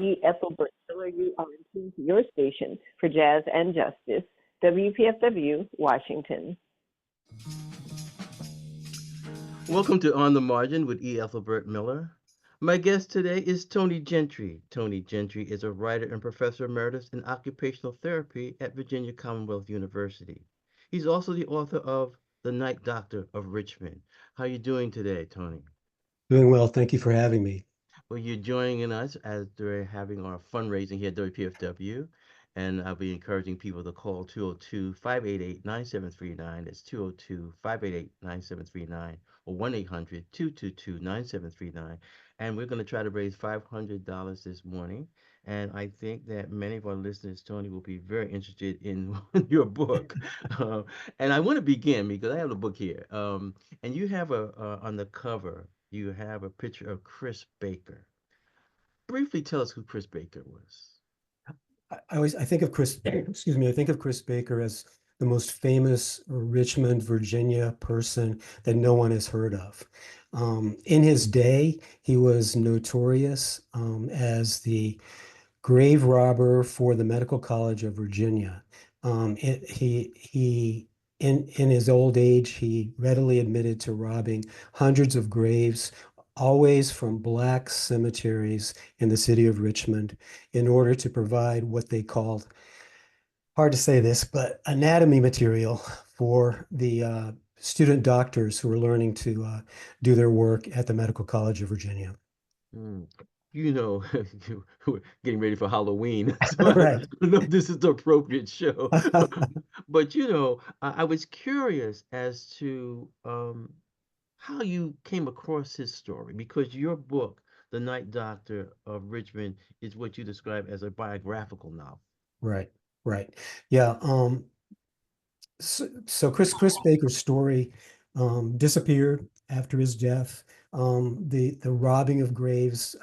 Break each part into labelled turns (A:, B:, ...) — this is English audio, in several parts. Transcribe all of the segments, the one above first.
A: Ethelbert Miller. You are in tune to your station for Jazz and Justice, WPFW, Washington.
B: Welcome to On the Margin with Ethelbert Miller. My guest today is Tony Gentry. Tony Gentry is a writer and professor emeritus in occupational therapy at Virginia Commonwealth University. He's also the author of The Night Doctor of Richmond. How are you doing today, Tony?
C: Doing well. Thank you for having me.
B: Well, you're joining us as we're having our fundraising here at WPFW, and I'll be encouraging people to call 202-588-9739. That's 202-588-9739 or 1-800-222-9739. And we're going to try to raise $500 this morning. And I think that many of our listeners, Tony, will be very interested in your book. Uh, and I want to begin because I have the book here. And you have on the cover, you have a picture of Chris Baker. Briefly tell us who Chris Baker was.
C: I think of Chris, excuse me, I think of Chris Baker as the most famous Richmond, Virginia person that no one has heard of. In his day, he was notorious as the grave robber for the Medical College of Virginia. In his old age, he readily admitted to robbing hundreds of graves, always from Black cemeteries in the city of Richmond, in order to provide what they called, hard to say this, but anatomy material for the student doctors who were learning to do their work at the Medical College of Virginia.
B: Mm. You know, we're getting ready for Halloween, so I
C: Right.
B: don't know if this is the appropriate show. But I was curious as to how you came across his story because your book, The Night Doctor of Richmond, is what you describe as a biographical novel.
C: Right, right. Yeah. So Chris Baker's story disappeared after his death. The robbing of graves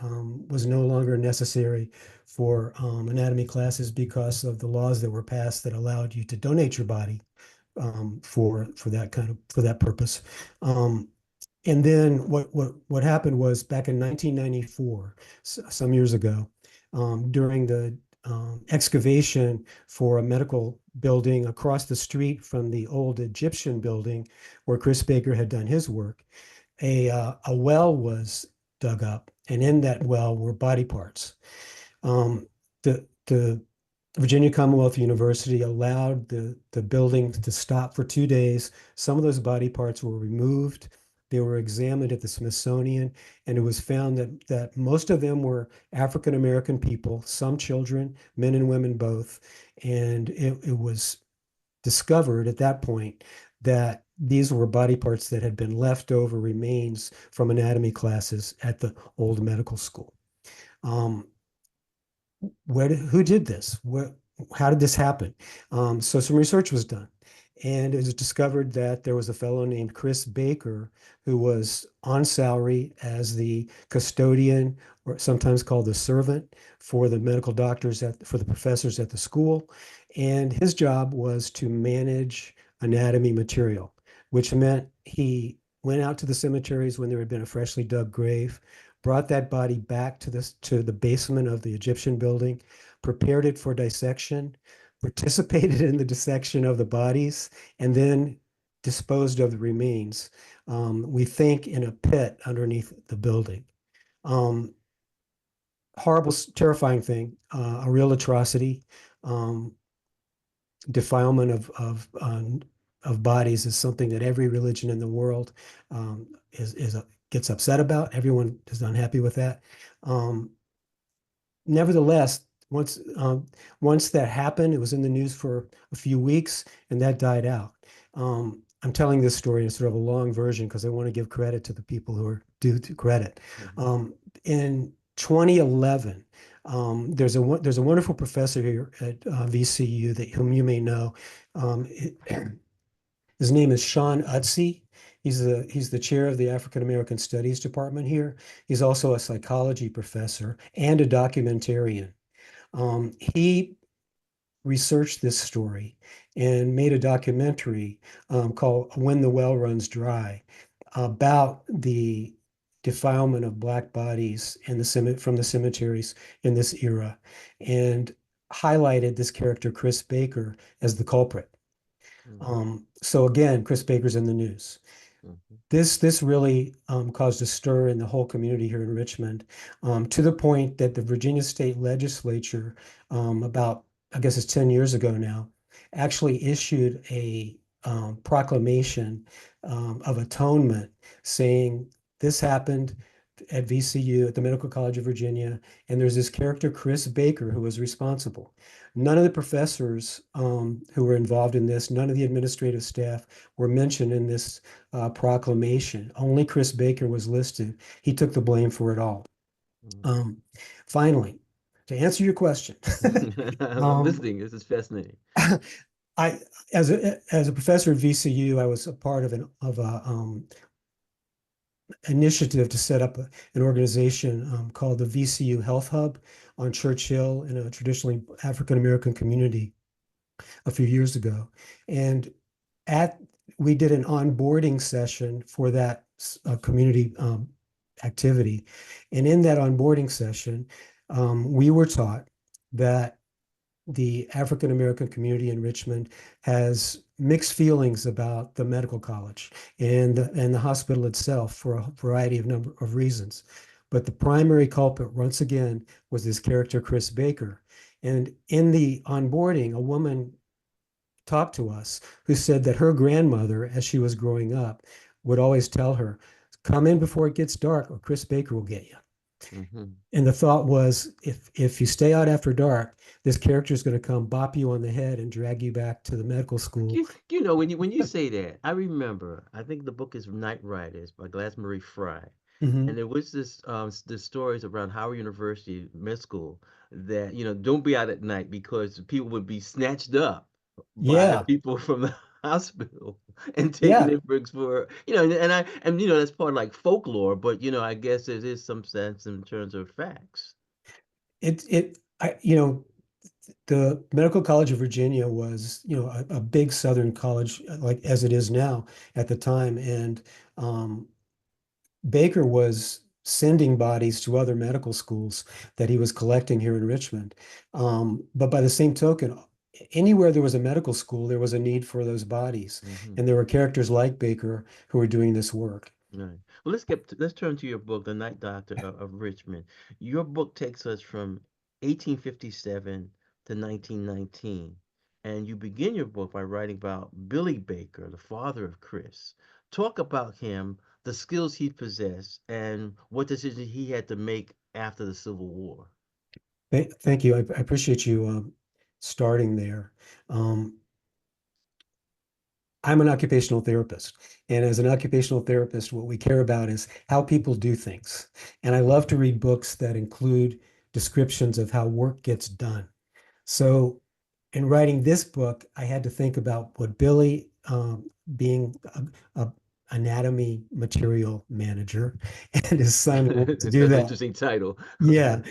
C: was no longer necessary for anatomy classes because of the laws that were passed that allowed you to donate your body for that purpose. And then what happened was back in 1994, some years ago, during the excavation for a medical building across the street from the old Egyptian building where Chris Baker had done his work, a well was dug up, and in that well were body parts. The Virginia Commonwealth University allowed the building to stop for 2 days. Some of those body parts were removed. They were examined at the Smithsonian, and it was found that most of them were African American people, some children, men and women both. And it was discovered at that point that these were body parts that had been leftover remains from anatomy classes at the old medical school. Who did this? How did this happen? So some research was done, and it was discovered that there was a fellow named Chris Baker who was on salary as the custodian, or sometimes called the servant, for the medical doctors for the professors at the school. And his job was to manage anatomy material, which meant he went out to the cemeteries when there had been a freshly dug grave, brought that body back to the basement of the Egyptian building, prepared it for dissection, participated in the dissection of the bodies, and then disposed of the remains, we think in a pit underneath the building. Horrible, terrifying thing, a real atrocity. Defilement of bodies is something that every religion in the world gets upset about. Everyone is unhappy with that. Nevertheless, once that happened, it was in the news for a few weeks, and that died out. I'm telling this story in sort of a long version because I want to give credit to the people who are due to credit. In 2011, there's a wonderful professor here at VCU whom you may know. His name is Sean Utsi. He's the chair of the African American Studies Department here. He's also a psychology professor and a documentarian. He researched this story and made a documentary called When the Well Runs Dry about the defilement of Black bodies in from the cemeteries in this era, and highlighted this character, Chris Baker, as the culprit.
B: Mhm.
C: So again, Chris Baker's in the news.
B: Mhm.
C: This really caused a stir in the whole community here in Richmond, to the point that the Virginia State Legislature, about, I guess it's 10 years ago now, actually issued a proclamation of atonement saying this happened at VCU, at the Medical College of Virginia, and there's this character, Chris Baker, who was responsible. None of the professors who were involved in this, none of the administrative staff were mentioned in this proclamation. Only Chris Baker was listed. He took the blame for it all.
B: Mhm.
C: Um, Finally, to answer your question,
B: I'm
C: um,
B: listening. This is fascinating.
C: I as a professor at VCU, I was a part of a initiative to set up an organization called the VCU Health Hub on Church Hill in a traditionally African American community a few years ago, and at we did an onboarding session for that community activity. And in that onboarding session, we were taught that the African American community in Richmond has mixed feelings about the medical college and the hospital itself for a variety of number of reasons. But the primary culprit, once again, was this character, Chris Baker. And in the onboarding, a woman talked to us who said that her grandmother, as she was growing up, would always tell her, come in before it gets dark or Chris Baker will get you.
B: Mhm.
C: And the thought was, if you stay out after dark, this character is going to come bop you on the head and drag you back to the medical school.
B: You know, when you say that, I remember. I think the book is Night Riders by Glass Marie Fry, and
C: Mhm.
B: there was the stories around Howard University Med School that don't be out at night because people would be snatched up by
C: Yeah,
B: people from the hospital and taken
C: yeah.
B: in for and that's part of like folklore, but I guess it is some sense in terms of facts.
C: The Medical College of Virginia was, a big Southern college, like as it is now at the time, and um, Baker was sending bodies to other medical schools that he was collecting here in Richmond. But by the same token, anywhere there was a medical school, there was a need for those bodies.
B: Hmm.
C: And there were characters like Baker who were doing this work.
B: Right. Well, let's turn to your book, The Night Doctor of Richmond. Your book takes us from 1857 to 1919, and you begin your book by writing about Billy Baker, the father of Chris. Talk about him, the skills he possessed, and what decisions he had to make after the Civil War.
C: Thank you. I appreciate you starting there. Um, I'm an occupational therapist. And as an occupational therapist, what we care about is how people do things. And I love to read books that include descriptions of how work gets done. So in writing this book, I had to think about what Billy, being a anatomy material manager, and his son who wanted to do
B: That's an
C: that.
B: interesting title.
C: Yeah.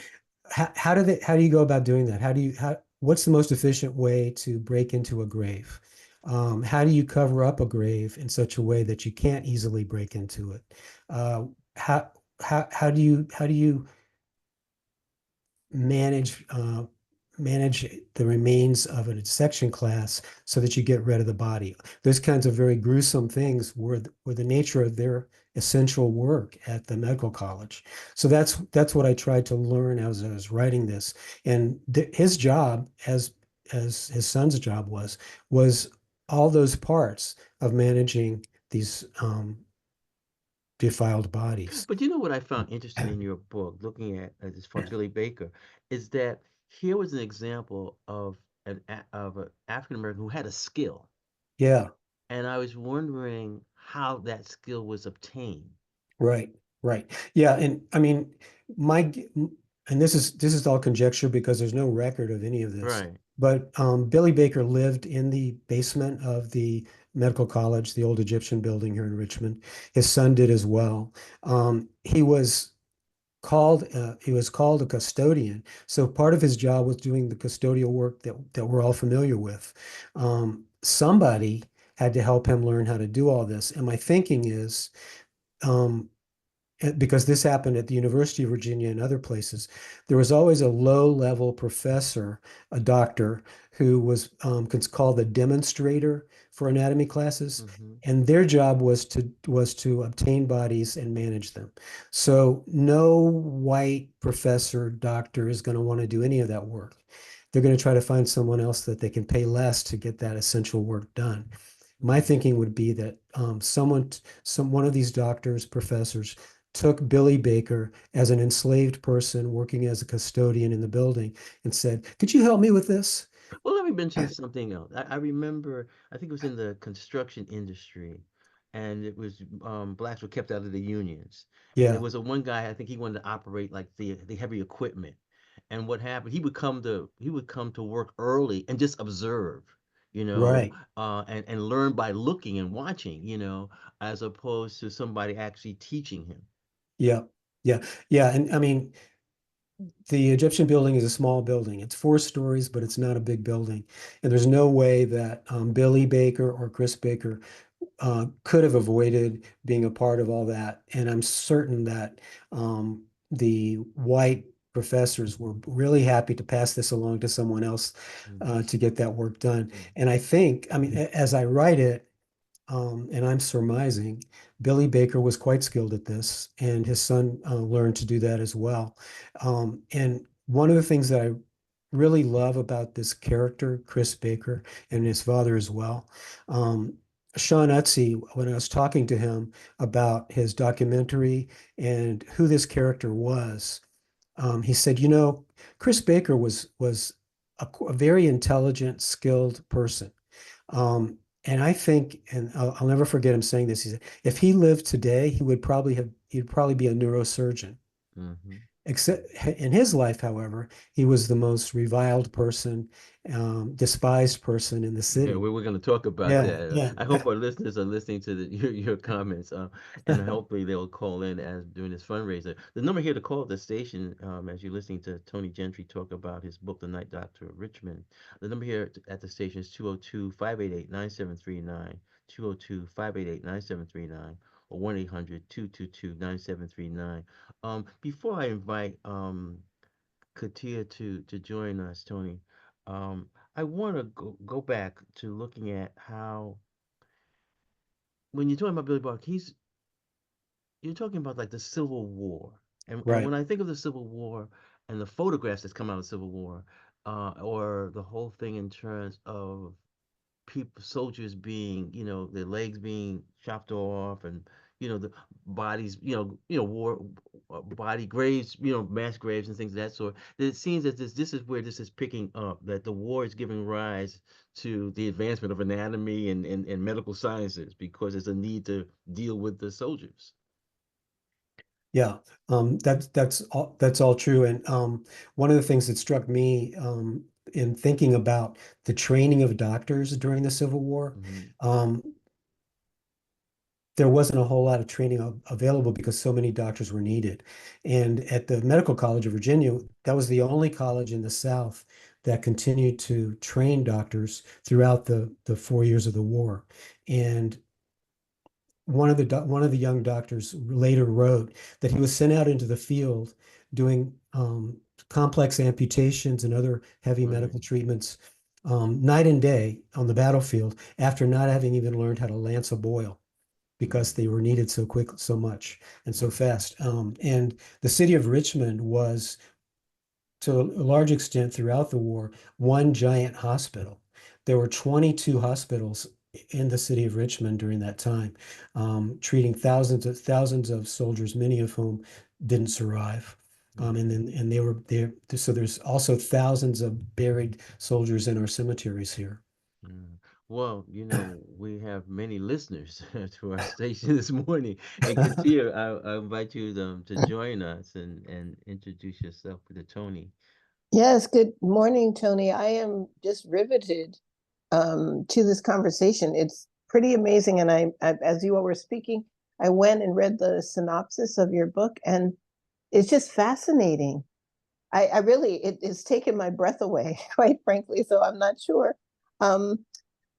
C: How do you go about doing that? What's the most efficient way to break into a grave? How do you cover up a grave in such a way that you can't easily break into it? Uh, how how do you manage manage the remains of a dissection class so that you get rid of the body? Those kinds of very gruesome things were the nature of their essential work at the medical college. So that's what I tried to learn as I was writing this. And his job, as his son's job was all those parts of managing these defiled bodies.
B: But you know what I found interesting in your book, looking at as far as Billy Baker, is that here was an example of an African American who had a skill,
C: Yeah.
B: and I was wondering how that skill was obtained.
C: Right, right. Yeah, and I mean, my and this is all conjecture because there's no record of any of this.
B: Right.
C: But Billy Baker lived in the basement of the medical college, the old Egyptian building here in Richmond. His son did as well. He was called a custodian. So part of his job was doing the custodial work that we're all familiar with. Somebody had to help him learn how to do all this. And my thinking is, um, because this happened at the University of Virginia and other places, there was always a low-level professor, a doctor, who was called the demonstrator for anatomy classes,
B: Mm-hmm.
C: and their job was to obtain bodies and manage them. So no white professor, doctor is going to want to do any of that work. They're going to try to find someone else that they can pay less to get that essential work done. My thinking would be that one of these doctors, professors, took Billy Baker as an enslaved person working as a custodian in the building and said, "Could you help me with this?"
B: Well, let me mention something else. I remember, I think it was in the construction industry, and it was blacks were kept out of the unions. And there
C: Yeah,
B: was a one guy, I think he wanted to operate like the heavy equipment. And what happened, he would come to work early and just observe,
C: right.
B: and learn by looking and watching, as opposed to somebody actually teaching him.
C: Yeah, yeah, yeah. And I mean, the Egyptian building is a small building. It's 4 stories, but it's not a big building. And there's no way that Billy Baker or Chris Baker could have avoided being a part of all that. And I'm certain that the white professors were really happy to pass this along to someone else
B: Hmm.
C: to get that work done. And I think, I mean, as I write it, and I'm surmising, Billy Baker was quite skilled at this, and his son learned to do that as well. And one of the things that I really love about this character, Chris Baker, and his father as well, um, Sean Utzi, when I was talking to him about his documentary and who this character was, he said, Chris Baker was a very intelligent, skilled person. And I think, and I'll never forget him saying this. He said, if he lived today, he'd probably be a neurosurgeon.
B: Hmm.
C: Except in his life, however, he was the most reviled person, despised person in the
B: Yeah,
C: city.
B: we're going to talk about
C: Yeah,
B: that.
C: yeah.
B: I hope our listeners are listening to your comments, and hopefully they'll call in as during this fundraiser. The number here to call the station, as you're listening to Tony Gentry talk about his book, The Night Doctor of Richmond. The number here at the station is 202-588-9739, 202-588-9739, or 1-800-222-9739. Before I invite Katia to join us, Tony. I want to go back to looking at how when you're talking about Billy Bark, you're talking about like the Civil War, and
C: Right.
B: when I think of the Civil War and the photographs that's come out of the Civil War, or the whole thing in terms of people soldiers being their legs being chopped off, and the bodies, war body graves, mass graves and things of that sort. It seems that this is where this is picking up, that the war is giving rise to the advancement of anatomy and medical sciences, because there's a need to deal with the soldiers.
C: Yeah. That's all true. And one of the things that struck me in thinking about the training of doctors during the Civil War,
B: Hmm.
C: um, there wasn't a whole lot of training available because so many doctors were needed. And at the Medical College of Virginia, that was the only college in the South that continued to train doctors throughout the 4 years of the war. And one of the young doctors later wrote that he was sent out into the field doing complex amputations and other heavy
B: Right.
C: medical treatments night and day on the battlefield after not having even learned how to lance a boil because
B: Mm.
C: they were needed so quick, so much, and so
B: Wow.
C: fast. And the city of Richmond was, to a large extent throughout the war, one giant hospital. There were 22 hospitals in the city of Richmond during that time, treating thousands of soldiers, many of whom didn't survive. And
B: Okay.
C: then and they were there. So there's also thousands of buried soldiers in our cemeteries here.
B: Mm. Well, we have many listeners to our station this morning. And Katia, I invite you to join us and introduce yourself to Tony.
D: Yes, good morning, Tony. I am just riveted to this conversation. It's pretty amazing. And as you all were speaking, I went and read the synopsis of your book, and it's just fascinating. It has taken my breath away, quite frankly. So I'm not sure. Um,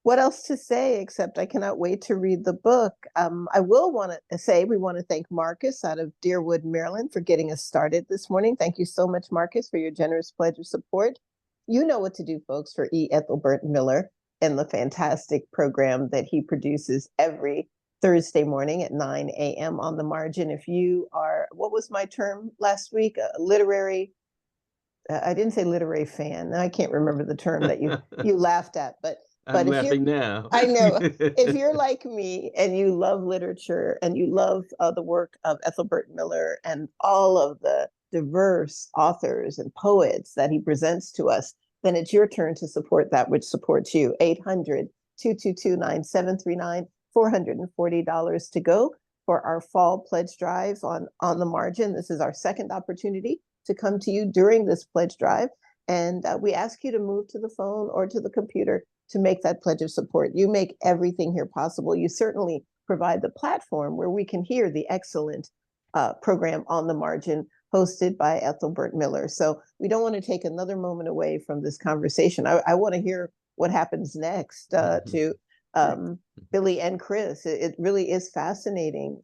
D: what else to say except I cannot wait to read the book. I will want to say we want to thank Marcus out of Deerwood, Maryland, for getting us started this morning. Thank you so much, Marcus, for your generous pledge of support. You know what to do, folks, for E. Ethelbert Miller and the fantastic program that he produces every Thursday morning at 9 a.m. on the margin. If you are, what was my term last week? A literary, I didn't say literary fan. I can't remember the term that you laughed at, but
B: I'm
D: if you're,
B: laughing now.
D: I know, if you're like me and you love literature and you love the work of Ethelbert Miller and all of the diverse authors and poets that he presents to us, then it's your turn to support that which supports you. 800-222-9739, $440 to go for our fall pledge drive on the margin. This is our second opportunity to come to you during this pledge drive. And we ask you to move to the phone or to the computer to make that pledge of support. You make everything here possible. You certainly provide the platform where we can hear the excellent program On the Margin hosted by Ethelbert Miller. So we don't want to take another moment away from this conversation. I want to hear what happens next to Billy and Chris. It really is fascinating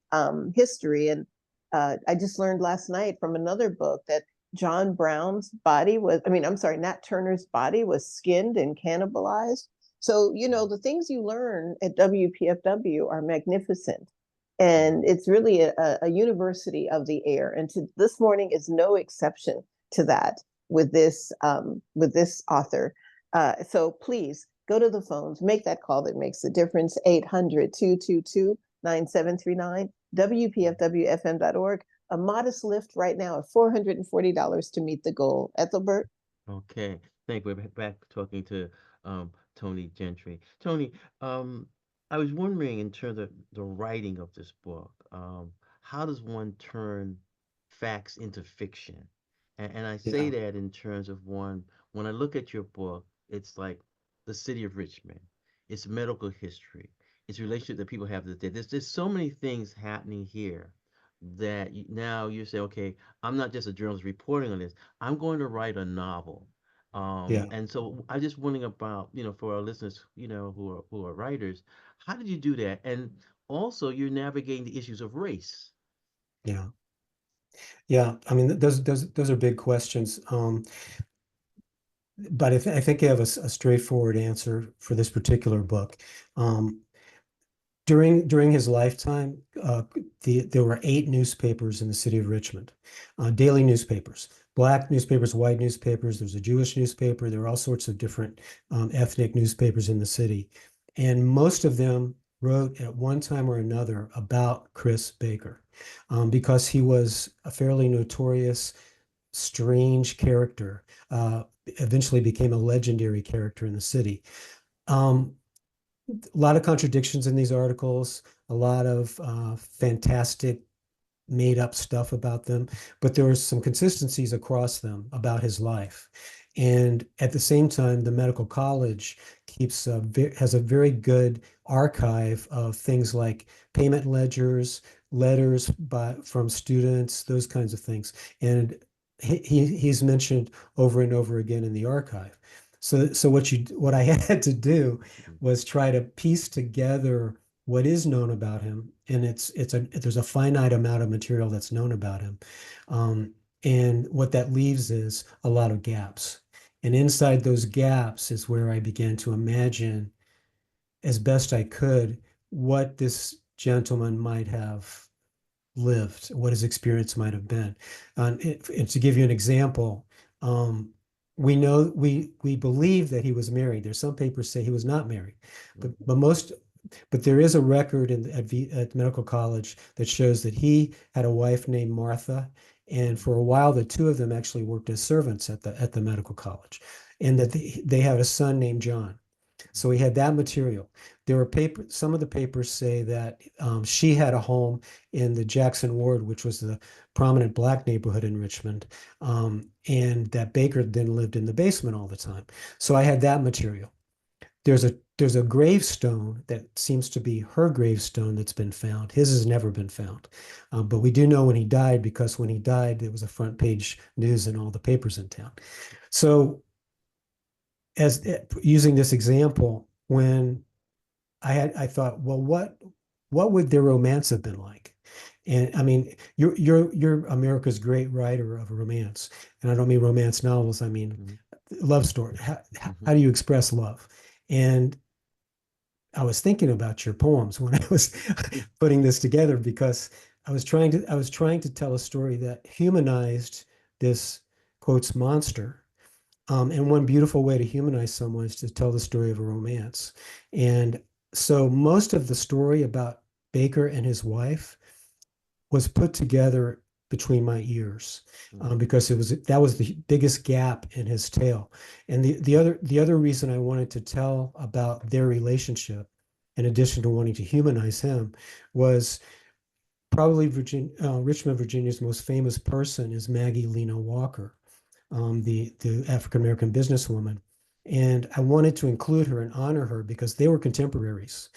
D: history. And I just learned last night from another book that John Brown's body was, Nat Turner's body was skinned and cannibalized. So, the things you learn at WPFW are magnificent. And it's really a university of the air. And this morning is no exception to that with this author. So please go to the phones, make that call that makes the difference. 800-222-9739, WPFWFM.org. A modest lift right now of $440 to meet the goal. Ethelbert?
B: Okay. Thank you. We're back talking to Tony Gentry. Tony, I was wondering in terms of the writing of this book, how does one turn facts into fiction? And I say
C: Yeah.
B: that in terms of one, when I look at your book, it's like the city of Richmond, it's medical history, it's relationship that people have to the there's so many things happening here that now you say, okay, I'm not just a journalist reporting on this. I'm going to write a novel.
C: Yeah.
B: And so I just wondering about, for our listeners, who are writers, how did you do that? And also you're navigating the issues of race.
C: Yeah. Yeah. I mean, those are big questions. But I think you have a straightforward answer for this particular book. During his lifetime, there were 8 newspapers in the city of Richmond, daily newspapers, black newspapers, white newspapers. There's a Jewish newspaper. There are all sorts of different ethnic newspapers in the city, and most of them wrote at one time or another about Chris Baker, because he was a fairly notorious, strange character. Eventually became a legendary character in the city. A lot of contradictions in these articles, a lot of fantastic made up stuff about them, but there were some consistencies across them about his life. And at the same time, the medical college has a very good archive of things like payment ledgers, letters from students, those kinds of things. And he's mentioned over and over again in the archive. So what I had to do was try to piece together what is known about him, and there's a finite amount of material that's known about him, and what that leaves is a lot of gaps. And inside those gaps is where I began to imagine, as best I could, what this gentleman might have lived, what his experience might have been. And to give you an example, we believe that he was married. There's some papers say he was not married, but there is a record at medical college that shows that he had a wife named Martha, and for a while the two of them actually worked as servants at the medical college, and that they had a son named John. So we had that material. Some of the papers say that she had a home in the Jackson Ward, which was the prominent black neighborhood in Richmond, and that Baker then lived in the basement all the time. So I had that material. There's a gravestone that seems to be her gravestone that's been found. His has never been found, but we do know when he died, because when he died, it was a front page news in all the papers in town. So, using this example, when I thought, well, what would their romance have been like? And I mean, you're America's great writer of romance, and I don't mean romance novels. I mean
B: Mhm.
C: love story.
B: Mhm.
C: How do you express love? And I was thinking about your poems when I was putting this together because I was trying to tell a story that humanized this quotes monster. And one beautiful way to humanize someone is to tell the story of a romance. And so most of the story about Baker and his wife was put together between my ears,
B: Mhm.
C: because that was the biggest gap in his tale. And the other reason I wanted to tell about their relationship, in addition to wanting to humanize him, was probably Richmond, Virginia's most famous person is Maggie Lena Walker, the African American businesswoman. And I wanted to include her and honor her because they were contemporaries.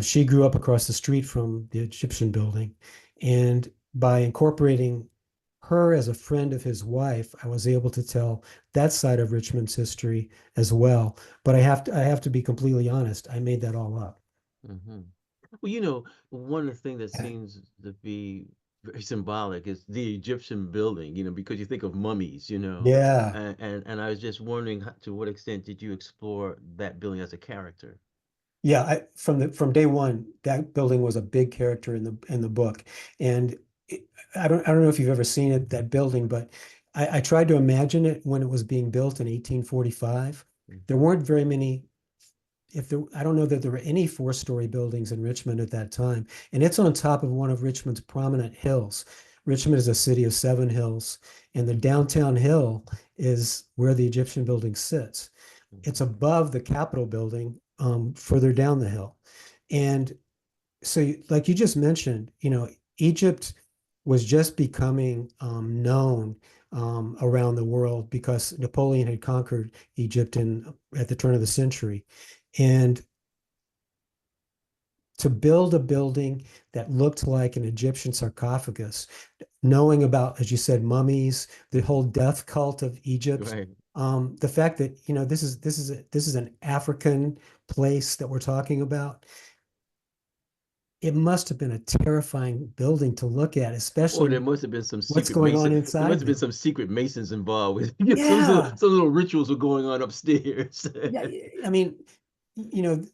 C: She grew up across the street from the Egyptian building. And by incorporating her as a friend of his wife, I was able to tell that side of Richmond's history as well. But I have to be completely honest, I made that all up.
B: Mhm. Well, one of the things that seems to be very symbolic is the Egyptian building, because you think of mummies,
C: Yeah.
B: and I was just wondering to what extent did you explore that building as a character?
C: Yeah, from day one, that building was a big character in the book, and I don't know if you've ever seen it, that building, but I tried to imagine it when it was being built in 1845. There
B: Mhm.
C: weren't very many. I don't know that there were any four-story buildings in Richmond at that time, and it's on top of one of Richmond's prominent hills. Richmond is a city of seven hills, and the downtown hill is where the Egyptian building sits. It's
B: Mhm.
C: above the Capitol building, further down the hill. And so, like you just mentioned, Egypt was just becoming known around the world because Napoleon had conquered Egypt at the turn of the century. And to build a building that looked like an Egyptian sarcophagus, knowing about, as you said, mummies, the whole death cult of Egypt,
B: Right.
C: the fact that this is an African place that we're talking about, it must have been a terrifying building to look at,
B: Or there
C: especially
B: must have been some
C: what's
B: secret
C: going on
B: mason. There must
C: inside
B: have been
C: there.
B: some secret masons involved with
C: Yeah,
B: some little rituals were going on upstairs.
C: yeah. I mean, you know,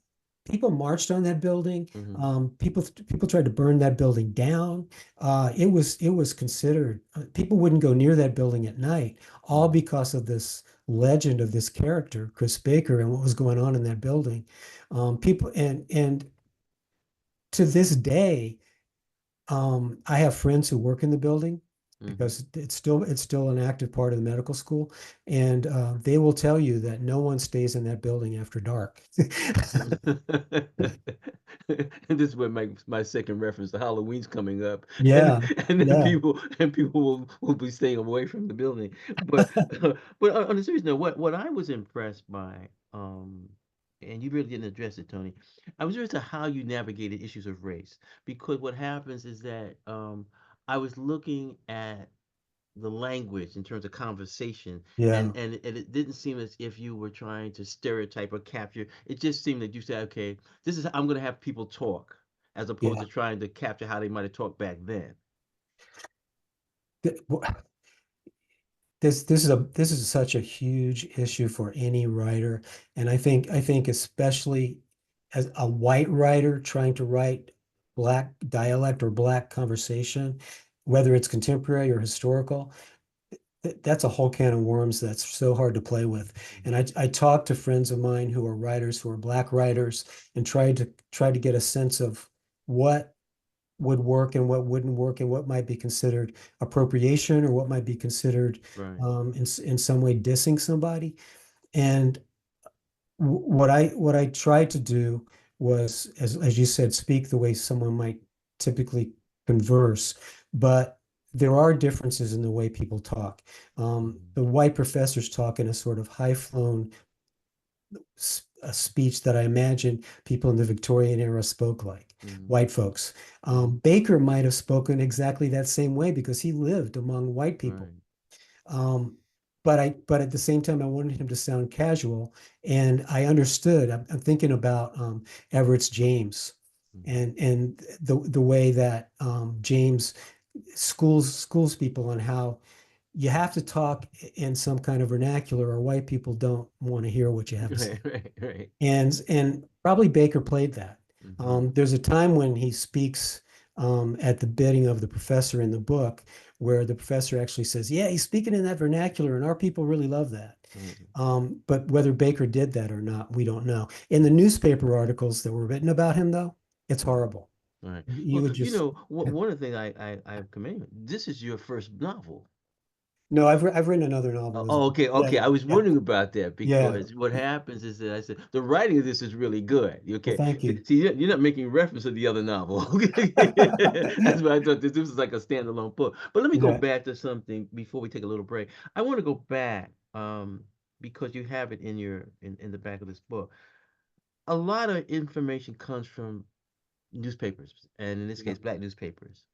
C: people marched on that building.
B: Hmm.
C: People tried to burn that building down. It was considered. People wouldn't go near that building at night, all
B: Hmm.
C: because of this legend of this character, Chris Baker, and what was going on in that building. People and to this day, I have friends who work in the building
B: Hmm.
C: because it's still an active part of the medical school, and they will tell you that no one stays in that building after dark.
B: And this is where my second reference to Halloween's coming up, and
C: Yeah,
B: and then
C: yeah,
B: people will be staying away from the building. But but on a serious note, what I was impressed by, and you really didn't address it, Tony. I was impressed at how you navigated issues of race, because what happens is that I was looking at the language in terms of conversation,
C: yeah,
B: and it didn't seem as if you were trying to stereotype or capture. It just seemed that you said, okay, this is I'm going to have people talk, as opposed
C: yeah.
B: to trying to capture how they might have talked back then.
C: Th- w- this is such a huge issue for any writer, and I think especially as a white writer trying to write black dialect or black conversation, whether it's contemporary or historical, that's a whole can of worms that's so hard to play with. And I talked to friends of mine who are writers, who are black writers, and tried to get a sense of what would work and what wouldn't work and what might be considered appropriation or what might be considered
B: Right.
C: in some way dissing somebody. And what I tried to do was, as you said, speak the way someone might typically converse, but there are differences in the way people talk.
B: Mm-hmm.
C: The white professors talk in a sort of high-flown a speech that I imagine people in the Victorian era spoke like,
B: Mm-hmm.
C: white folks.
B: Mm-hmm.
C: Baker might have spoken exactly that same way because he lived among white people.
B: Right.
C: Um, but at the same time, I wanted him to sound casual, and I understood. I'm thinking about Everett's James,
B: Mhm.
C: and the way that James schools people on how you have to talk in some kind of vernacular, or white people don't want to hear what you have to say.
B: Right, right, right.
C: And probably Baker played that.
B: Hmm.
C: There's a time when he speaks at the bidding of the professor in the book, where the professor actually says, "Yeah, he's speaking in that vernacular, and our people really love that."
B: Hmm.
C: But whether Baker did that or not, we don't know. In the newspaper articles that were written about him, though, it's
B: Right,
C: horrible.
B: right.
C: You
B: Well,
C: would just
B: one of the things I commend you. This is your first novel.
C: no. I've written another novel as
B: Oh,
C: well.
B: okay,
C: Yeah,
B: okay. I was
C: yeah,
B: wondering about that
C: yeah.
B: because what happens is that I said the writing of this is really good.
C: Well,
B: Okay,
C: thank you.
B: see, you're not making reference to the other novel. That's why I thought this was like a standalone book. But let me go
C: Yeah,
B: back to something before we take a little break. I want to go back because you have it in in the back of this book. A lot of information comes from newspapers, and in this
C: yeah,
B: case, black newspapers.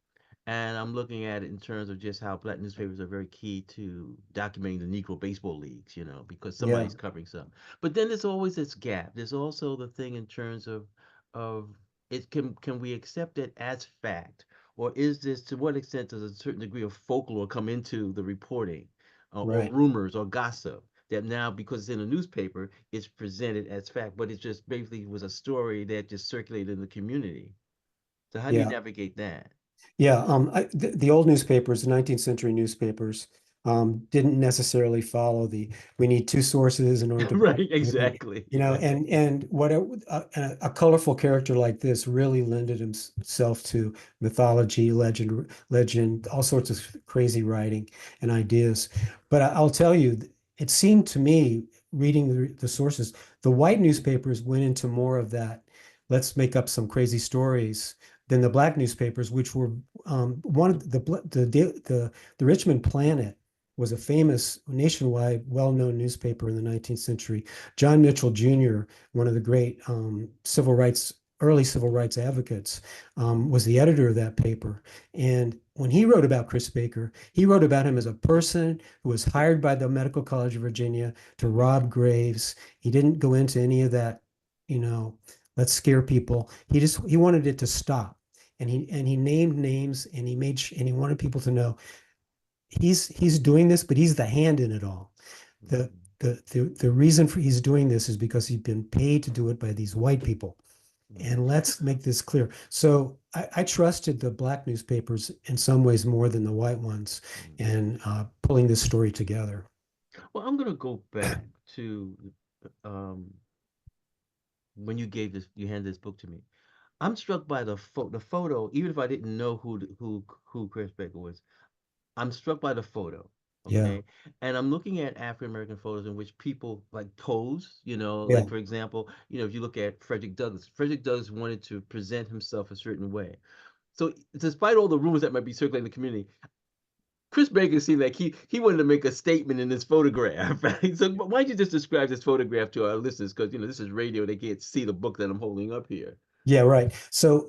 B: And I'm looking at it in terms of just how black newspapers are very key to documenting the Negro baseball leagues, because
C: yeah,
B: somebody's covering something. But then there's always this gap. There's also the thing in terms of it can we accept it as fact, or is this to what extent does a certain degree of folklore come into the reporting, or
C: right.
B: rumors or gossip that now because it's in a newspaper it's presented as fact, but it just basically was a story that just circulated in the community. So how do you
C: Yeah.
B: navigate that?
C: Yeah, the old newspapers, the 19th century newspapers, didn't necessarily follow the we need two sources in order to back
B: Right,
C: everything,
B: exactly.
C: and what a colorful character like this really lended himself to mythology, legend, all sorts of crazy writing and ideas. But I'll tell you, it seemed to me, reading the sources, the white newspapers went into more of that. Let's make up some crazy stories than the black newspapers, which were one of the Richmond Planet was a famous nationwide, well-known newspaper in the 19th century. John Mitchell Jr., one of the great early civil rights advocates, was the editor of that paper. And when he wrote about Chris Baker, he wrote about him as a person who was hired by the Medical College of Virginia to rob graves. He didn't go into any of that, you know, let's scare people. He wanted it to stop, and he named names, and he wanted people to know he's doing this, but he's the hand in it all. The
B: Mhm,
C: the reason for he's doing this is because he's been paid to do it by these white people.
B: mhm,
C: And let's make this clear. So I trusted the black newspapers in some ways more than the white ones,
B: mhm.
C: and pulling this story together.
B: Well, I'm gonna go back to um, when you handed this book to me. I'm struck by the photo, even if I didn't know who Chris Baker was. I'm struck by the photo,
C: Yeah,
B: okay? And I'm looking at African American photos in which people like pose,
C: yeah,
B: like for example, if you look at Frederick Douglass wanted to present himself a certain way. So despite all the rumors that might be circulating in the community, Chris Baker seemed like he wanted to make a statement in this photograph. Right? So why don't you just describe this photograph to our listeners? Because this is radio; they can't see the book that I'm holding up here.
C: yeah, right. So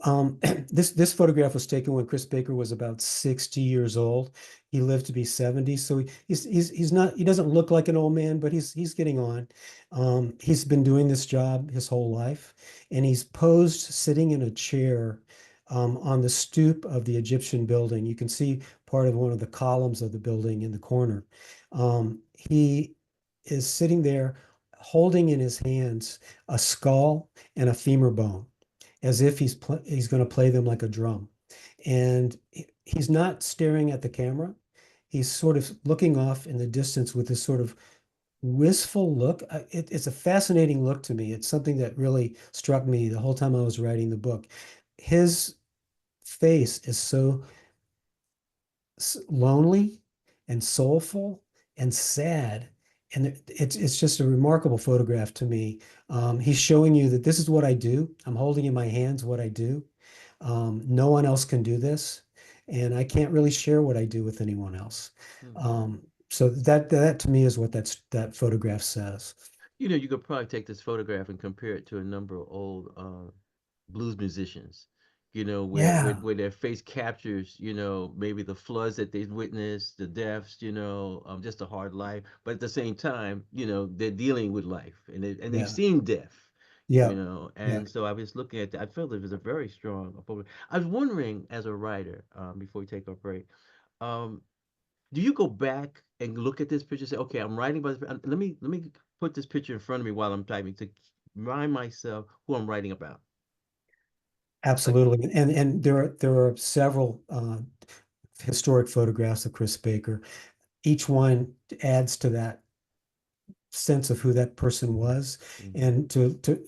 C: this photograph was taken when Chris Baker was about 60 years old. He lived to be 70, so he's not he doesn't look like an old man, but he's getting on. He's been doing this job his whole life, and he's posed sitting in a chair on the stoop of the Egyptian building. You can see part of one of the columns of the building in the corner. He is sitting there holding in his hands a skull and a femur bone, as if he's going to play them like a drum. And he's not staring at the camera. He's sort of looking off in the distance with this sort of wistful look. It's a fascinating look to me. It's something that really struck me the whole time I was writing the book. His face is so lonely and soulful and sad. And it's just a remarkable photograph to me. He's showing you that this is what I do. I'm holding in my hands what I do. No one else can do this, and I can't really share what I do with anyone else.
B: Hmm.
C: So that to me is what that photograph says.
B: You could probably take this photograph and compare it to a number of old blues musicians.
C: Yeah,
B: where their face captures, maybe the floods that they've witnessed, the deaths, just a hard life. But at the same time, they're dealing with life and they've
C: yeah,
B: seen death,
C: yeah, yeah.
B: and so I was looking at that. I felt it was a very strong focus. I was wondering, as a writer, before we take our break, um, do you go back and look at this picture and say, okay, I'm writing about this. Let me put this picture in front of me while I'm typing to remind myself who I'm writing about. Like,
C: Absolutely. And there are several historic photographs of Chris Baker. Each one adds to that sense of who that person was.
B: mhm,
C: And to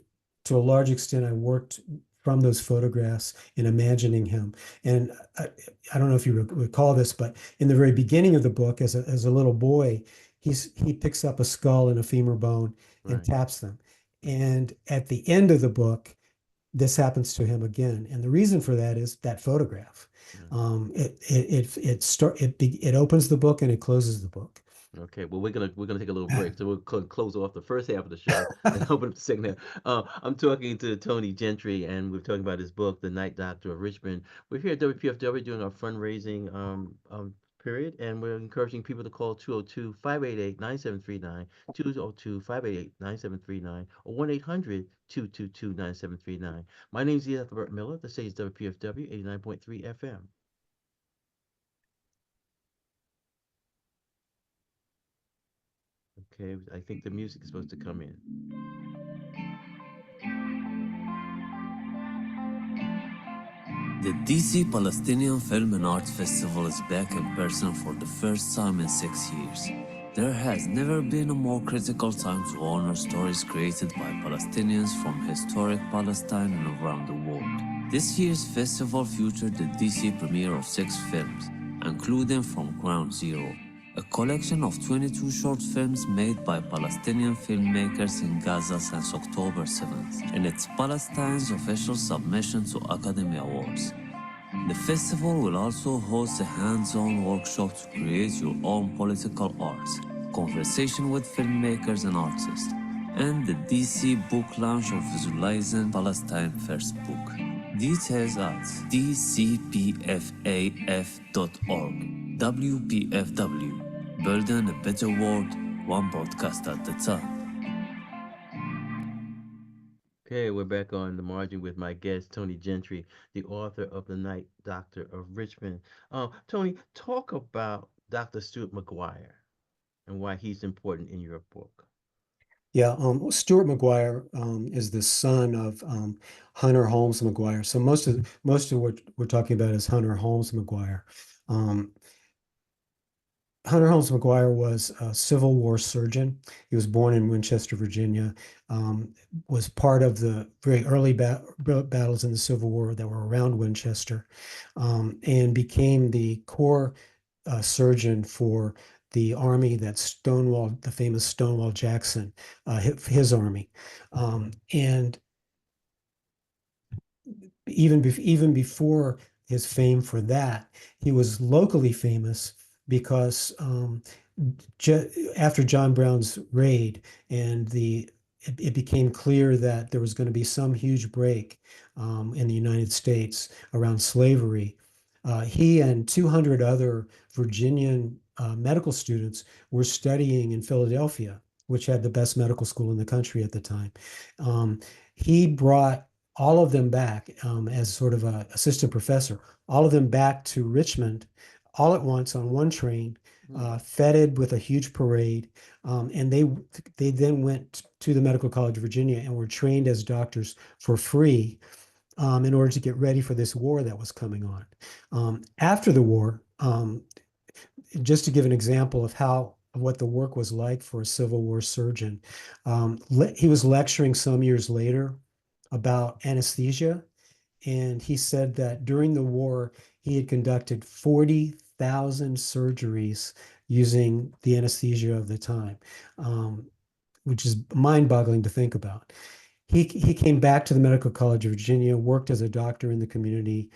C: a large extent, I worked from those photographs in imagining him. And I don't know if you recall this, but in the very beginning of the book, as a little boy, he picks up a skull and a femur bone and
B: right.
C: taps them. And at the end of the book, this happens to him again. And the reason for that is that photograph.
B: Right.
C: It opens the book and it closes the book.
B: Okay, well, we're gonna take a little break, so we'll close off the first half of the show and open up the second half. I'm talking to Tony Gentry, and we're talking about his book, The Night Doctor of Richmond. We're here at WPFW doing our fundraising period, and we're encouraging people to call 202-588-9739, 202-588-9739, or 1-800-222-9739. My name is Ethelbert Miller. The stage is WPFW 89.3 FM. Okay, I think the music is supposed to come in.
E: The DC Palestinian Film and Art Festival is back in person for the first time in 6 years. There has never been a more critical time to honor stories created by Palestinians from historic Palestine and around the world. This year's festival featured the DC premiere of 6 films, including From Ground Zero, a collection of 22 short films made by Palestinian filmmakers in Gaza since October 7th, and it's Palestine's official submission to Academy Awards. The festival will also host a hands-on workshop to create your own political art, conversation with filmmakers and artists, and the DC book launch of Visualizing Palestine First Book. Details at dcpfaf.org. WPFW, building a better world, one broadcast at a time.
B: Okay, we're back on the margin with my guest, Tony Gentry, the author of The Night Doctor of Richmond. Tony, talk about Dr. Stuart McGuire and why he's important in your book.
C: Yeah, Stuart McGuire is the son of Hunter Holmes McGuire. So most of what we're talking about is Hunter Holmes McGuire. Um, Hunter Holmes McGuire was a Civil War surgeon. He was born in Winchester, Virginia, was part of the very early battles in the Civil War that were around Winchester, and became the corps surgeon for the army that Stonewall, the famous Stonewall Jackson, his army. And even before his fame for that, he was locally famous because after John Brown's raid and it became clear that there was going to be some huge break in the United States around slavery. He and 200 other Virginian medical students were studying in Philadelphia, which had the best medical school in the country at the time. He brought all of them back as sort of an assistant professor, all of them back to Richmond all at once on one train,
B: Hmm.
C: feted with a huge parade. And they then went to the Medical College of Virginia and were trained as doctors for free in order to get ready for this war that was coming on. After the war, just to give an example of what the work was like for a Civil War surgeon, he was lecturing some years later about anesthesia, and he said that during the war he had conducted 40,000 surgeries using the anesthesia of the time, which is mind-boggling to think about. He came back to the Medical College of Virginia, worked as a doctor in the community,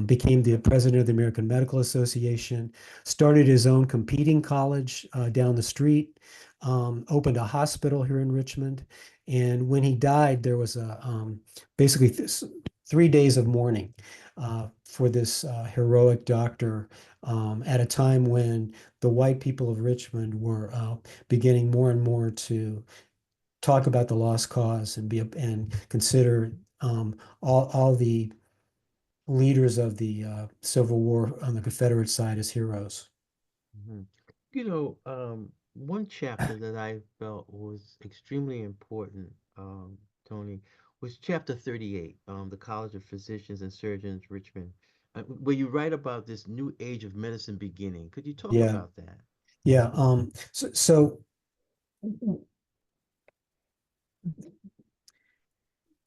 C: became the president of the American Medical Association, started his own competing college down the street, opened a hospital here in Richmond. And when he died, there was basically 3 days of mourning for this heroic doctor at a time when the white people of Richmond were beginning more and more to talk about the lost cause and consider all the leaders of the Civil War on the Confederate side as heroes.
B: Mhm. You know, one chapter that I felt was extremely important, Tony, was chapter 38, the College of Physicians and Surgeons, Richmond, where you write about this new age of medicine beginning. Could you talk
C: Yeah,
B: about that?
C: yeah. So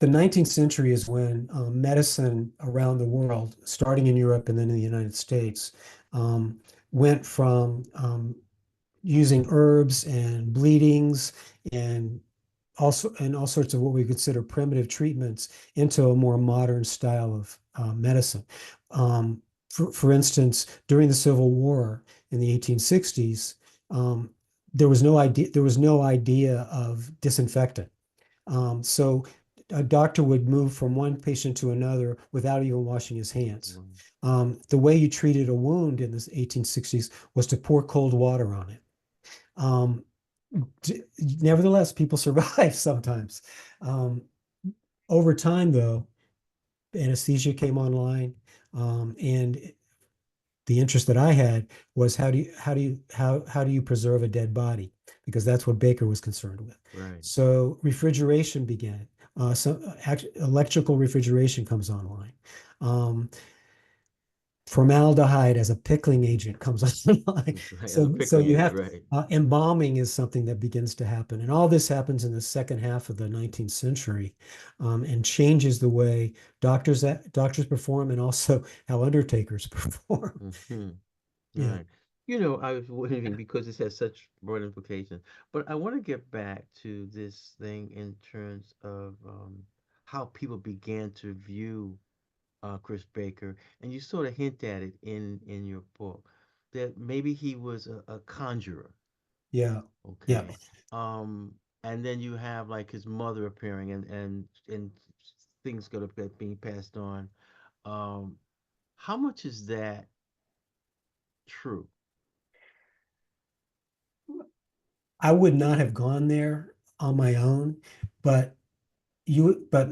C: the 19th century is when medicine around the world, starting in Europe and then in the United States, um, went from using herbs and bleedings and all sorts of what we consider primitive treatments into a more modern style of medicine. Um, for instance, during the Civil War in the 1860s, um, there was no idea of disinfectant. So a doctor would move from one patient to another without even washing his hands.
B: Mm.
C: The way you treated a wound in the 1860s was to pour cold water on it. Um, Nevertheless, people survive sometimes. Um, Over time, though, anesthesia came online, and the interest that I had was how do you preserve a dead body? Because that's what Baker was concerned with.
B: Right.
C: So refrigeration began. Electrical refrigeration comes online. Um, Formaldehyde as a pickling agent comes online.
B: Right. As a
C: So
B: pickling
C: you
B: agent,
C: have
B: right.
C: embalming is something that begins to happen, and all this happens in the second half of the 19th century, and changes the way doctors perform and also how undertakers perform.
B: Hmm.
C: Yeah,
B: Right. You know, I was wondering because this has such broad implications, but I want to get back to this thing in terms of how people began to view Chris Baker, and you sort of hint at it in your book that maybe he was a conjurer.
C: yeah, yeah,
B: Okay. And then you have like his mother appearing and things gonna be being passed on. Um, how much is that true?
C: I would not have gone there on my own, but but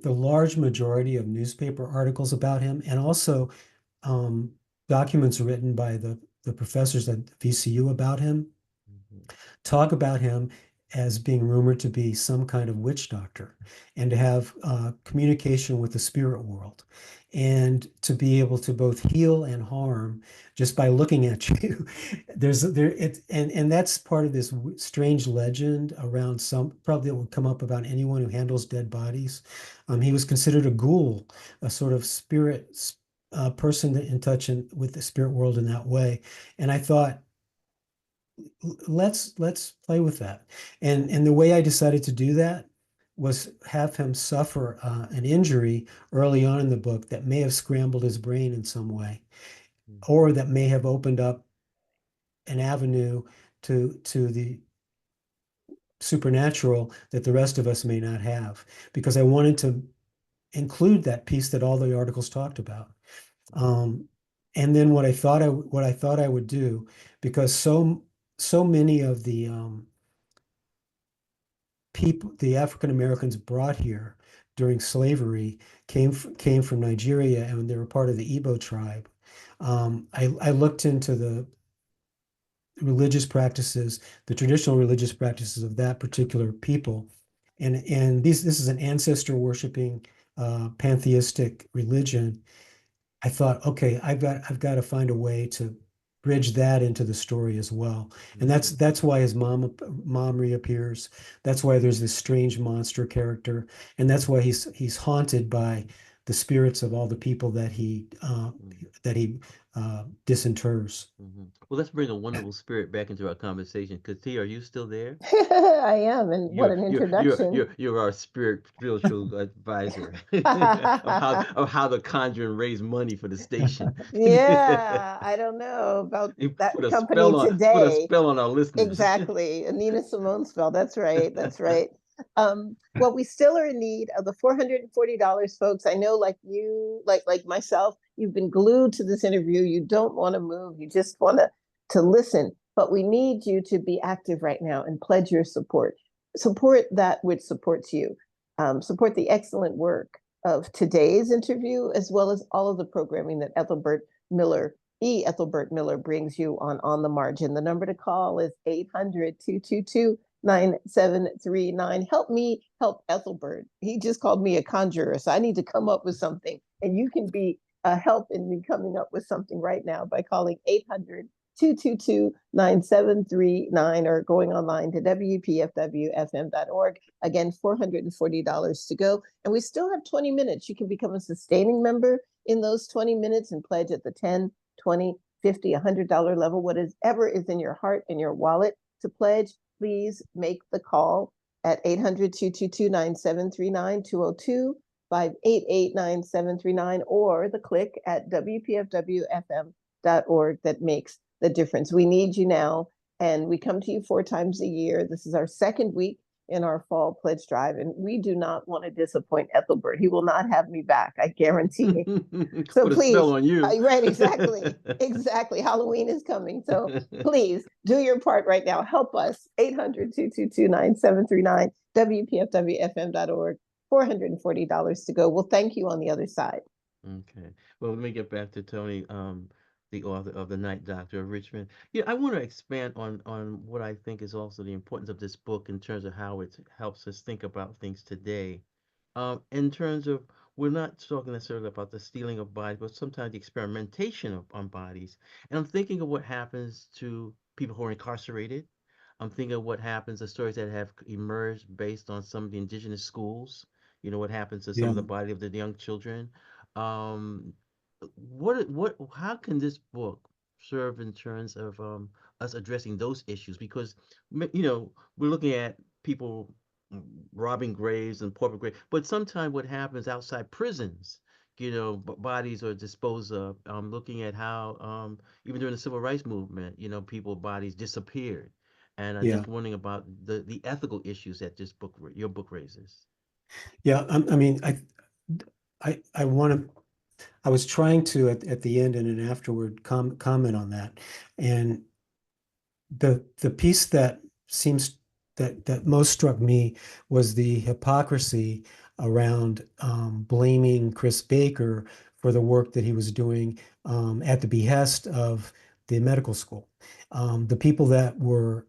C: the large majority of newspaper articles about him, and also um, documents written by the professors at VCU about him,
B: Mhm.
C: talk about him as being rumored to be some kind of witch doctor and to have communication with the spirit world and to be able to both heal and harm just by looking at you. And that's part of this strange legend around some probably that would come up about anyone who handles dead bodies. He was considered a ghoul, a sort of spirit person in touch with the spirit world in that way. And I thought, let's play with that. And the way I decided to do that was have him suffer an injury early on in the book that may have scrambled his brain in some way,
B: Mhm.
C: or that may have opened up an avenue to the supernatural that the rest of us may not have. Because I wanted to include that piece that all the articles talked about. Um, and then what I thought I would do, because so many of the people, the African Americans brought here during slavery came from Nigeria, and they were part of the Igbo tribe. I looked into the religious practices, the traditional religious practices of that particular people, and this is an ancestor worshiping pantheistic religion. I thought, okay, I've got to find a way to bridge that into the story as well. And
B: Mhm.
C: that's why his mom reappears. That's why there's this strange monster character, and that's why he's haunted by the spirits of all the people that he disinters.
B: Mhm. Well, let's bring a wonderful spirit back into our conversation. Katia, are you still there?
D: I am, and what
B: You're
D: an
B: you're you're
D: introduction.
B: you're you're our spiritual advisor of how the conjuring raise money for the station.
D: Yeah, I don't know about
B: You
D: that
B: put a
D: company
B: spell on
D: today.
B: our listeners.
D: Exactly. A Nina Simone spell. That's right. That's right. Well, we still are in need of the $440, folks. I know, like you, like myself, you've been glued to this interview. You don't want to move. You just want to listen. But we need you to be active right now and pledge your support. Support that which supports you. Support the excellent work of today's interview, as well as all of the programming that Ethelbert Miller brings you on the margin. The number to call is 800-222-9739. Help me help Ethelbert. He just called me a conjurer, so I need to come up with something. And you can be a help in me coming up with something right now by calling 800-222-9739 or going online to WPFWFM.org. Again, $440 to go. And we still have 20 minutes. You can become a sustaining member in those 20 minutes and pledge at the 10, 20, 50, $100 level, whatever is in your heart and your wallet to pledge. Please make the call at 800-222-9739, 202-588-9739, or the click at WPFWFM.org that makes the difference. We need you now, and we come to you 4 times a year. This is our second week in our fall pledge drive, and we do not want to disappoint Ethelbert. He will not have me back, I guarantee. So
B: Put a
D: please,
B: spell on you.
D: Right, exactly. Exactly. Halloween is coming. So please do your part right now. Help us. 800-222-9739, WPFWFM.org, $440 to go. We'll thank you on the other side.
B: Okay. Well, let me get back to Tony, the author of The Night Doctor of Richmond. Yeah, I want to expand on what I think is also the importance of this book in terms of how it helps us think about things today. In terms of, we're not talking necessarily about the stealing of bodies, but sometimes the experimentation on bodies. And I'm thinking of what happens to people who are incarcerated. I'm thinking of what happens, the stories that have emerged based on some of the indigenous schools. You know, what happens to some
C: Yeah.
B: of the body of the young children. Um, how can this book serve in terms of us addressing those issues? Because you know, we're looking at people robbing graves and pauper graves, but sometimes what happens outside prisons, you know, bodies are disposed of. Looking at how even during the civil rights movement, you know, people bodies disappeared, and I'm
C: Yeah.
B: just wondering about the ethical issues that your book raises.
C: Yeah. I mean, I want to. I was trying to at the end and then afterward comment on that, and the piece that seems that most struck me was the hypocrisy around blaming Chris Baker for the work that he was doing at the behest of the medical school. The people that were,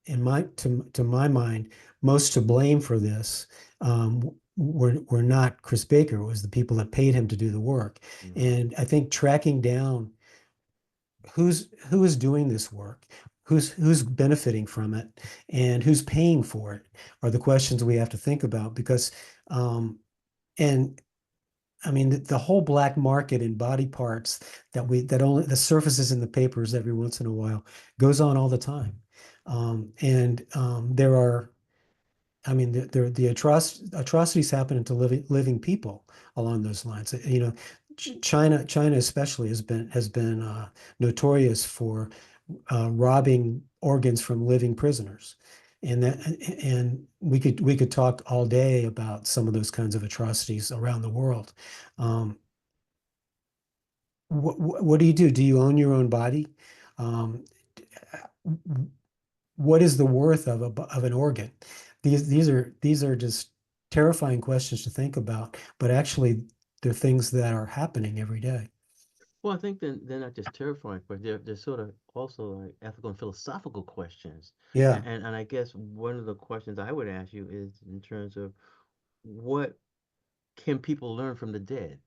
C: to my mind, most to blame for this were not Chris Baker. It was the people that paid him to do the work.
B: Mm-hmm.
C: And I think tracking down who is doing this work, who's benefiting from it, and who's paying for it are the questions we have to think about. Because and I mean the whole black market in body parts that only the surfaces in the papers every once in a while goes on all the time. There are, I mean, the atrocities happening to living people along those lines. You know, China especially has been notorious for robbing organs from living prisoners, and we could talk all day about some of those kinds of atrocities around the world. What do you do? Do you own your own body? Um, what is the worth of an organ? These are just terrifying questions to think about, but actually they're things that are happening every day.
B: Well, I think they're not just terrifying, but they're sort of also like ethical and philosophical questions.
C: Yeah,
B: And I guess one of the questions I would ask you is in terms of what can people learn from the dead?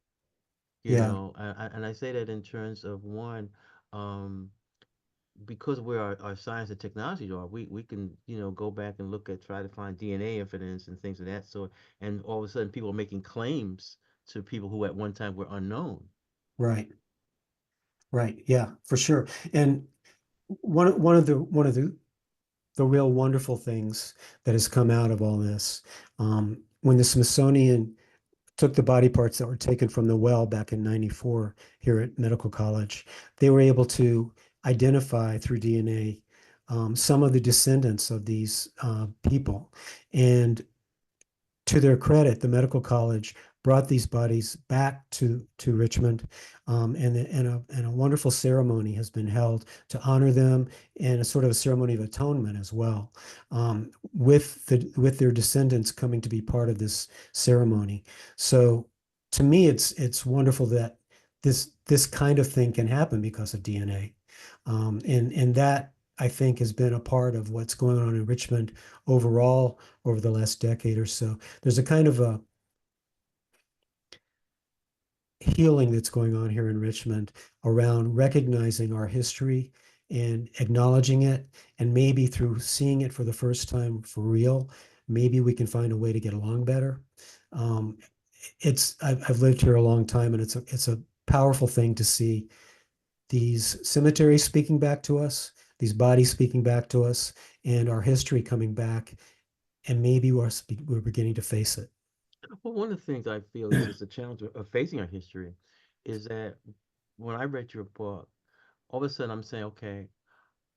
B: You
C: yeah,
B: know, and I say that in terms of one, um, because where our science and technology are, we can, you know, go back and look at, try to find DNA evidence and things of that sort, and all of a sudden people are making claims to people who at one time were unknown.
C: right, right. Yeah, for sure. And one of the real wonderful things that has come out of all this, when the Smithsonian took the body parts that were taken from the well back in '94 here at Medical College, they were able to identify through DNA some of the descendants of these people. And to their credit, the medical college brought these bodies back to Richmond, and a wonderful ceremony has been held to honor them, and a sort of a ceremony of atonement as well, with their descendants coming to be part of this ceremony. So to me, it's wonderful that this kind of thing can happen because of DNA, and that I think has been a part of what's going on in Richmond overall over the last decade or so. There's a kind of a healing that's going on here in Richmond around recognizing our history and acknowledging it, and maybe through seeing it for the first time for real, maybe we can find a way to get along better. I've lived here a long time, and it's a powerful thing to see these cemeteries speaking back to us, these bodies speaking back to us, and our history coming back, and maybe we're beginning to face it.
B: Well, one of the things I feel is just a challenge of facing our history is that when I read your book, all of a sudden I'm saying, okay,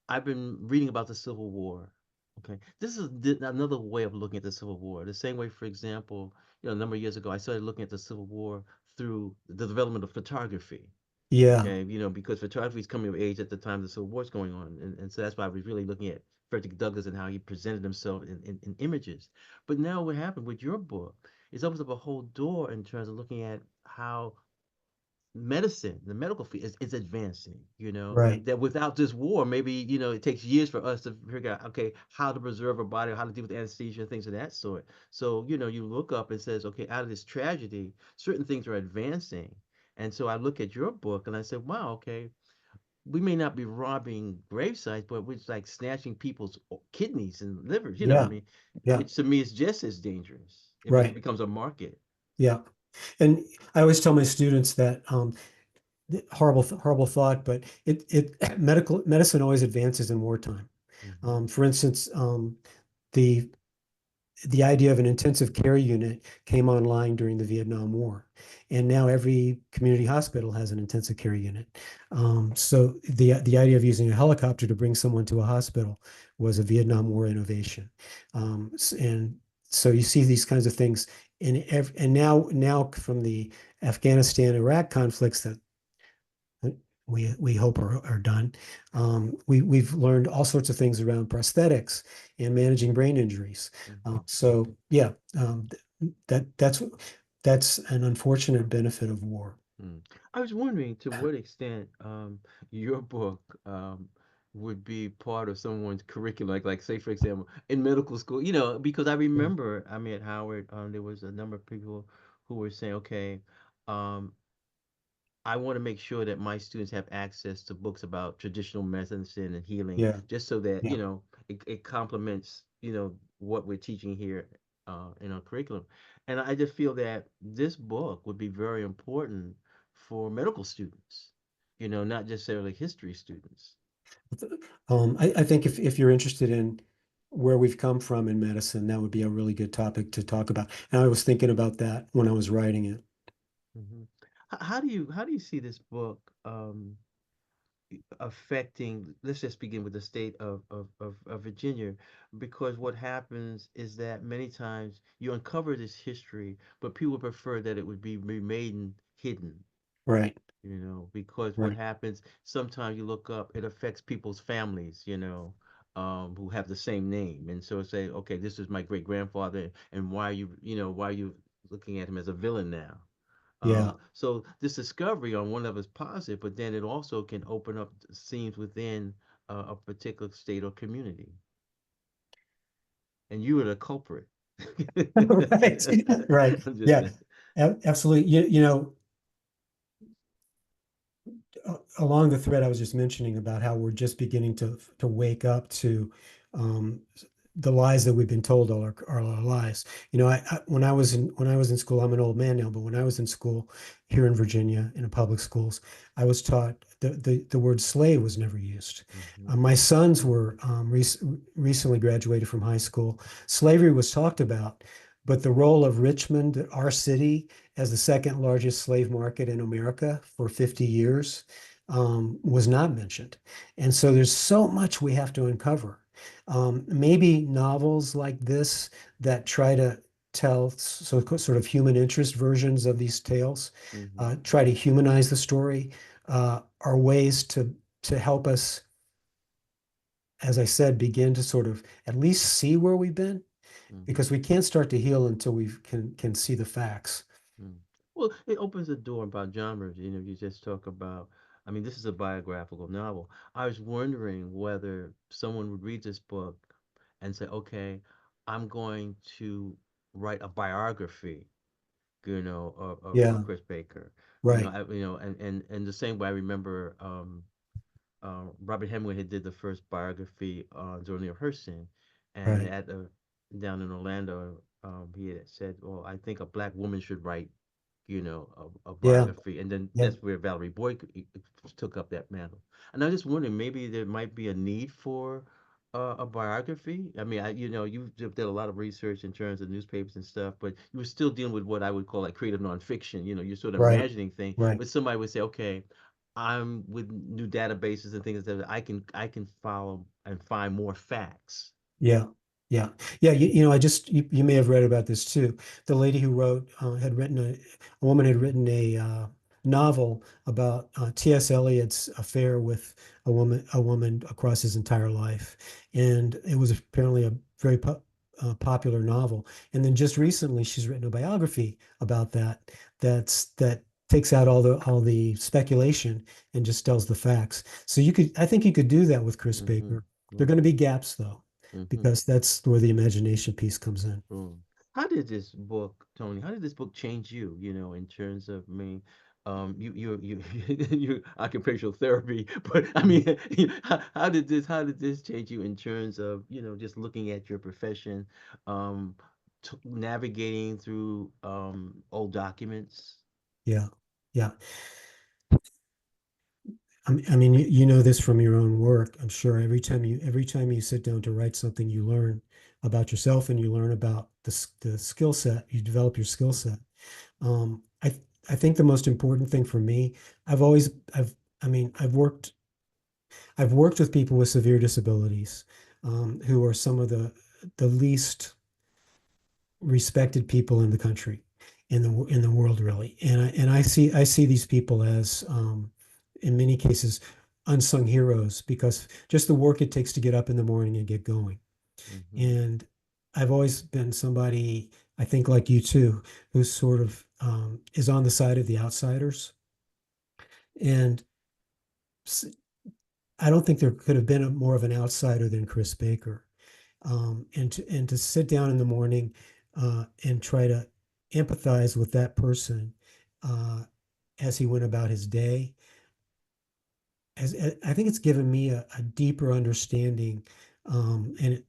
B: I've been reading about the Civil War. Okay, this is another way of looking at the Civil War. The same way, for example, a number of years ago, I started looking at the Civil War through the development of photography.
C: Yeah,
B: Okay, because photography is coming of age at the time the Civil War is going on, and so that's why I was really looking at Frederick Douglass and how he presented himself in images. But now what happened with your book is opens up a whole door in terms of looking at how medicine, the medical field is advancing,
C: right.
B: and that without this war, maybe, it takes years for us to figure out, okay, how to preserve a body, how to deal with anesthesia and things of that sort. So, you look up and says, okay, out of this tragedy, certain things are advancing. And so I look at your book and I said, wow, okay, we may not be robbing grave sites, but we're like snatching people's kidneys and livers, I
C: Yeah,
B: mean,
C: yeah,
B: which to me is just as dangerous if it
C: right.
B: becomes a market.
C: Yeah. And I always tell my students that horrible thought, but it medical medicine always advances in wartime.
B: Hmm.
C: For instance, the the idea of an intensive care unit came online during the Vietnam War, and now every community hospital has an intensive care unit. So the idea of using a helicopter to bring someone to a hospital was a Vietnam War innovation, and so you see these kinds of things and now from the Afghanistan Iraq conflicts that we hope are done. We've learned all sorts of things around prosthetics and managing brain injuries. So yeah, that's an unfortunate benefit of war.
B: Mm. I was wondering to what extent your book would be part of someone's curriculum, like say for example in medical school, because I
C: Yeah.
B: remember I mean at Howard, there was a number of people who were saying, okay, um, I want to make sure that my students have access to books about traditional medicine and healing,
C: Yeah.
B: just so that,
C: Yeah.
B: it complements, what we're teaching here in our curriculum. And I just feel that this book would be very important for medical students, not necessarily history students.
C: I think if you're interested in where we've come from in medicine, that would be a really good topic to talk about. And I was thinking about that when I was writing it.
B: Hmm. How do you see this book affecting, let's just begin with the state of Virginia, because what happens is that many times you uncover this history, but people prefer that it would be remain hidden,
C: Right.
B: because what
C: Right.
B: happens, sometimes you look up, it affects people's families, who have the same name. And so say, okay, this is my great grandfather, and why are you looking at him as a villain now?
C: Yeah.
B: So this discovery on one level is positive, but then it also can open up scenes within a particular state or community, and you are the culprit.
C: Right. Right.
B: I'm just
C: Yeah.
B: saying.
C: Absolutely. Along the thread I was just mentioning about how we're just beginning to wake up to um, the lies that we've been told all our lives. When I was in school, I'm an old man now, but when I was in school here in Virginia in the public schools, I was taught the word slave was never used.
B: Hmm.
C: My sons were recently graduated from high school. Slavery was talked about, but the role of Richmond, our city, as the second largest slave market in America for 50 years, was not mentioned. And so there's so much we have to uncover. Maybe novels like this that try to tell sort of human interest versions of these tales,
B: Mm-hmm.
C: try to humanize the story, are ways to help us, as I said, begin to sort of at least see where we've been,
B: Mm-hmm.
C: because we can't start to heal until we can see the facts.
B: Mm. Well, it opens the door about genres. You know, you just talk about, I mean, this is a biographical novel. I was wondering whether someone would read this book and say, okay, I'm going to write a biography, you know, of
C: Yeah,
B: Chris Baker. You know,
C: right,
B: and the same way I remember Robert Hemingway had did the first biography on Zora Neale Hurston, and
C: right.
B: at down in Orlando, he had said, "Well, I think a black woman should write, you know, a
C: Yeah,
B: biography," and then
C: yeah,
B: that's where Valerie Boyd took up that mantle. And I was just wondering, maybe there might be a need for a biography. I mean, you know, you did a lot of research in terms of newspapers and stuff, but you were still dealing with what I would call like creative nonfiction. You know, you're sort of
C: right,
B: imagining things,
C: right.
B: but somebody would say, okay, I'm with new databases and things that I can follow and find more facts.
C: Yeah, yeah, yeah. I just you may have read about this too. The lady who wrote had written a woman had written a novel about T.S. Eliot's affair with a woman across his entire life, and it was apparently a very popular novel. And then just recently, she's written a biography about that. That takes out all the speculation and just tells the facts. So I think you could do that with Chris
B: Mm-hmm.
C: Baker. There are going to
B: Mm-hmm.
C: be gaps though,
B: Mm-hmm.
C: because that's where the imagination piece comes in.
B: Mm. How did this book, Tony? How did this book change you? You know, in terms of me, you you occupational therapy, but I
C: Mhm.
B: mean, how did this change you in terms of just looking at your profession, um, navigating through old documents?
C: Yeah, yeah. I mean, you know this from your own work. I'm sure every time you sit down to write something, you learn about yourself and you learn about the skill set. You develop your skill set. I think the most important thing for me, I've always I've I mean I've worked with people with severe disabilities, who are some of the least respected people in the country, in the world, really. And I see these people as, in many cases, unsung heroes, because just the work it takes to get up in the morning and get going.
B: Mm-hmm.
C: And I've always been somebody, I think like you too, who sort of is on the side of the outsiders. And I don't think there could have been more of an outsider than Chris Baker. And to sit down in the morning and try to empathize with that person uh, as he went about his day. I think it's given me a deeper understanding, and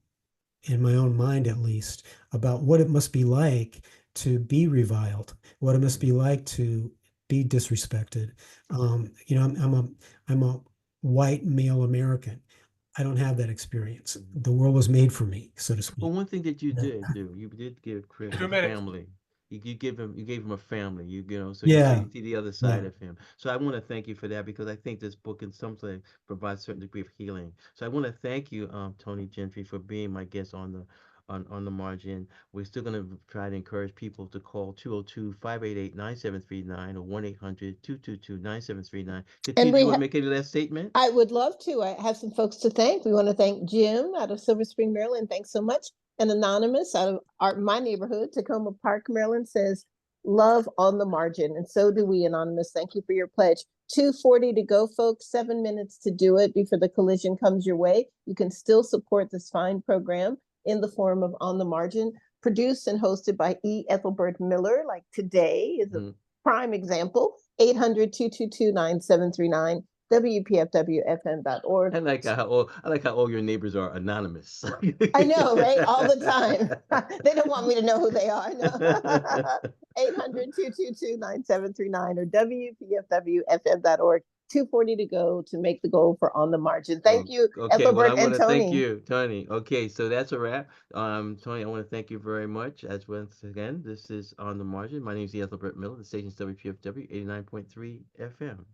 C: in my own mind at least, about what it must be like to be reviled, what it must be like to be disrespected. I'm a white male American. I don't have that experience.
B: Mm-hmm.
C: The world was made for me, so to
B: Well,
C: speak.
B: one thing that you
C: Yeah,
B: did do, you did give Chris a
F: 2 minutes.
B: family. You gave him a family. So you
C: yeah,
B: see the other side
C: yeah.
B: of him. So I want to thank you for that, because I think this book in some way provides a certain degree of healing. So I want to thank you, Tony Gentry, for being my guest on the margin. We're still going to try to encourage people to call 202-588-9739 or 1-800-222-9739.
D: And
B: Katia, do you
D: we
B: want to
D: have,
B: make any last statement?
D: I would love to. I have some folks to thank. We want to thank Jim out of Silver Spring, Maryland. Thanks so much. And Anonymous out of my neighborhood, Tacoma Park, Maryland, says, love on the margin. And so do we, Anonymous. Thank you for your pledge. 2:40 to go, folks. 7 minutes to do it before the collision comes your way. You can still support this fine program in the form of On the Margin, produced and hosted by Ethelbert Miller. Like today is a
B: Mm-hmm.
D: prime example. 800-222-9739. WPFWFM.org.
B: I like how all your neighbors are anonymous.
D: I know, right? All the time. They don't want me to know who they are. No. 800-222-9739 or WPFWFM.org. 2:40 to go to make the goal for On the Margin. Thank
B: Oh,
D: you,
B: okay, well, I
D: Ethelbert and
B: want to thank
D: Tony.
B: you, Tony. Okay, so that's a wrap. Tony, I want to thank you very much. As once again, this is On the Margin. My name is Ethelbert Miller. The station's WPFW 89.3 FM.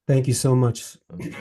C: Thank you so much.
B: Okay.